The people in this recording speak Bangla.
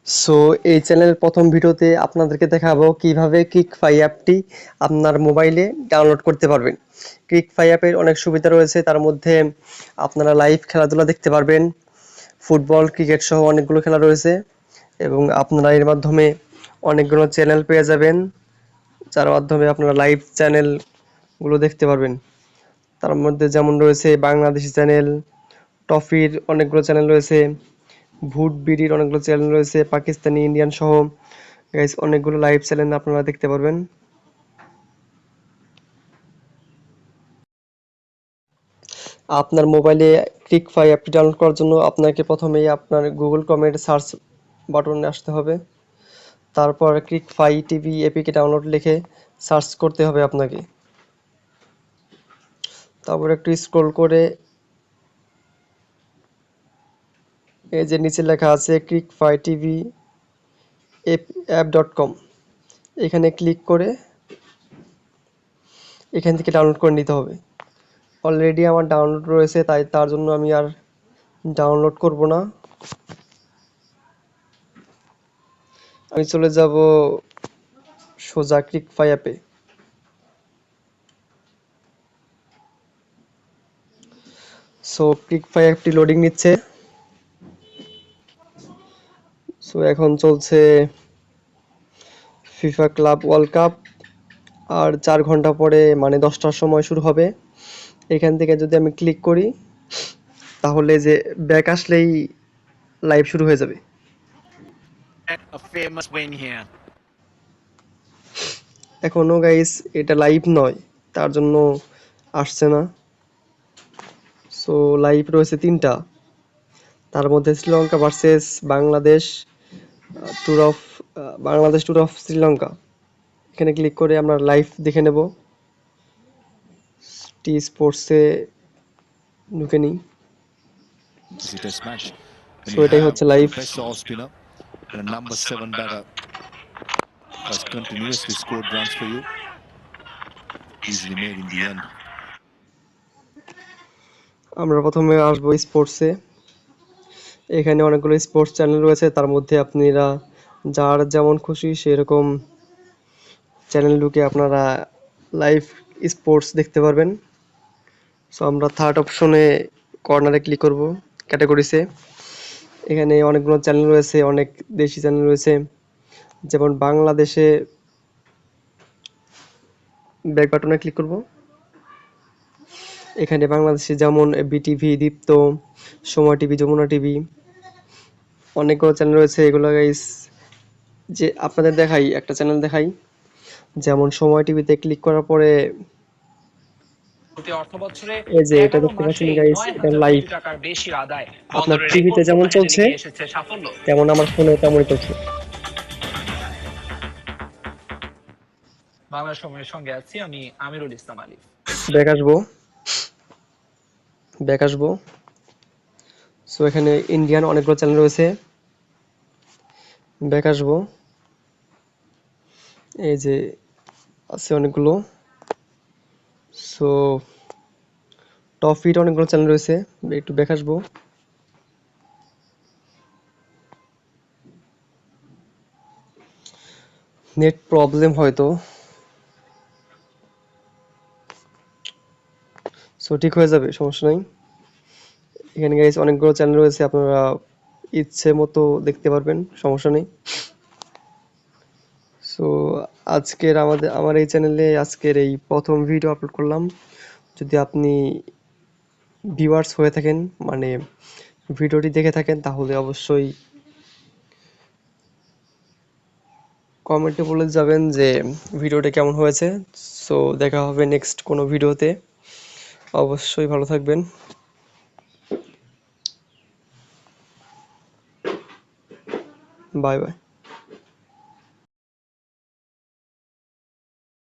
সো এই চ্যানেলের প্রথম ভিডিওতে আপনাদেরকে দেখাবো কিভাবে ক্লিকফাই অ্যাপটি আপনার মোবাইলে ডাউনলোড করতে পারবেন। ক্লিকফাই অ্যাপের অনেক সুবিধা রয়েছে, তার মধ্যে আপনারা লাইভ খেলাধুলা দেখতে পারবেন, ফুটবল ক্রিকেট সহ অনেকগুলো খেলা রয়েছে এবং আপনারা এর মাধ্যমে অনেকগুলো চ্যানেল পেয়ে যাবেন, যার মাধ্যমে আপনারা লাইভ চ্যানেলগুলো দেখতে পারবেন। তার মধ্যে যেমন রয়েছে বাংলাদেশি চ্যানেল, টফির অনেকগুলো চ্যানেল রয়েছে, ভুট বিডির অনেকগুলো চ্যানেল রয়েছে, পাকিস্তানি, ইন্ডিয়ান সহ গাইস অনেকগুলো লাইভ চ্যানেল আপনারা দেখতে পারবেন। আপনার মোবাইলে ক্লিকফাই অ্যাপটি ডাউনলোড করার জন্য আপনাকে প্রথমেই আপনার গুগল ক্রোমের সার্চ বাটনে আসতে হবে। তারপর ক্লিকফাই টিভি এপিকে ডাউনলোড লিখে সার্চ করতে হবে আপনাকে। তারপর একটু স্ক্রল করে এই যে নিচে লেখা আছে ক্লিকফাই টিভি app.com, এখানে ক্লিক করে এখান থেকে ডাউনলোড করে নিতে হবে। অলরেডি আমার ডাউনলোড রয়েছে, তাই তার জন্য আমি আর ডাউনলোড করব না। আমি চলে যাব সোজা ক্লিকফাই অ্যাপে। সো ক্লিকফাই অ্যাপটি লোডিং নিচ্ছে। সো এখন চলছে ফিফা ক্লাব ওয়ার্ল্ড কাপ, আর 4 ঘন্টা পরে মানে 10টার সময় শুরু হবে। এখান থেকে যদি আমি ক্লিক করি তাহলে যে ব্যাক আসলেই লাইভ শুরু হয়ে যাবে। A famous win here. এখনো গাইস এটা লাইভ নয়, তার জন্য আসছে না। সো লাইভ রয়েছে 3টা, তার মধ্যে Sri Lanka versus Bangladesh, tour of Bangladesh, tour of Sri Lanka. এখানে ক্লিক করে আমরা লাইভ দেখে নেব। টি স্পোর্টসে ঢুকে নিই। Test match. সো এটাই হচ্ছে live. Best off spinner and a number 7 batter has continuously scored runs for you. Easily made in the end. আমরা প্রথমে আসবো স্পোর্টসে। এখানে অনেকগুলো স্পোর্টস চ্যানেল রয়েছে, তার মধ্যে আপনারা যার যেমন খুশি সেরকম চ্যানেল ঢুকে আপনারা লাইভ স্পোর্টস দেখতে পারবেন। সো আমরা থার্ড অপশনে কর্নারে ক্লিক করব, ক্যাটাগরিসে। এখানে অনেকগুলো চ্যানেল রয়েছে, অনেক দেশি চ্যানেল রয়েছে, যেমন বাংলাদেশে ব্যাক বাটনে ক্লিক করব। এখানে বাংলাদেশে যেমন বিটিভি, দীপ্ত, সময় টিভি, যমুনা টিভি অনেকগুলো চ্যানেল রয়েছে। এগুলো গাইস যে আপনাদের দেখাই, একটা চ্যানেল দেখাই, যেমন সময় টিভিতে ক্লিক করার পরে অর্থবছরে এই যে এটা 11 দেখতে পাচ্ছেন মাসে গাইস, এটা 9,000 লাইভ। কোটি টাকার বেশি আদায়। আপনার বন্দরের টিভিতে রেকর্ড যেমন প্রবাহে চলছে নিয়ে এসেছে সাফল্য। তেমন আমার ফোনে তেমনই চলছে। বাংলা সময়ের সঙ্গে আছি আমি আমিরুল ইসলাম আলী। ব্যাক আসবো, ব্যাক আসবো। সো এখানে ইন্ডিয়ান অনেকগুলো চ্যানেল রয়েছে, ব্যাক আসবো। এই যে আছে অনেকগুলো। সো টপ ফিট অনেকগুলো চ্যানেল রয়েছে, একটু ব্যাক আসবো। নেট প্রবলেম হয়তো, সো ঠিক হয়ে যাবে, সমস্যা নাই। এখানে গাইস অনেকগুলো চ্যানেল রয়েছে, আপনারা ইচ্ছে মতো দেখতে পারবেন, সমস্যা নেই। সো আজকের আমার এই চ্যানেলে আজকের এই প্রথম ভিডিও আপলোড করলাম। যদি আপনি ভিউয়ার্স হয়ে থাকেন, মানে ভিডিওটি দেখে থাকেন, তাহলে অবশ্যই কমেন্টে বলে যাবেন যে ভিডিওটি কেমন হয়েছে। সো দেখা হবে নেক্সট কোনো ভিডিওতে, অবশ্যই ভালো থাকবেন। Bye bye.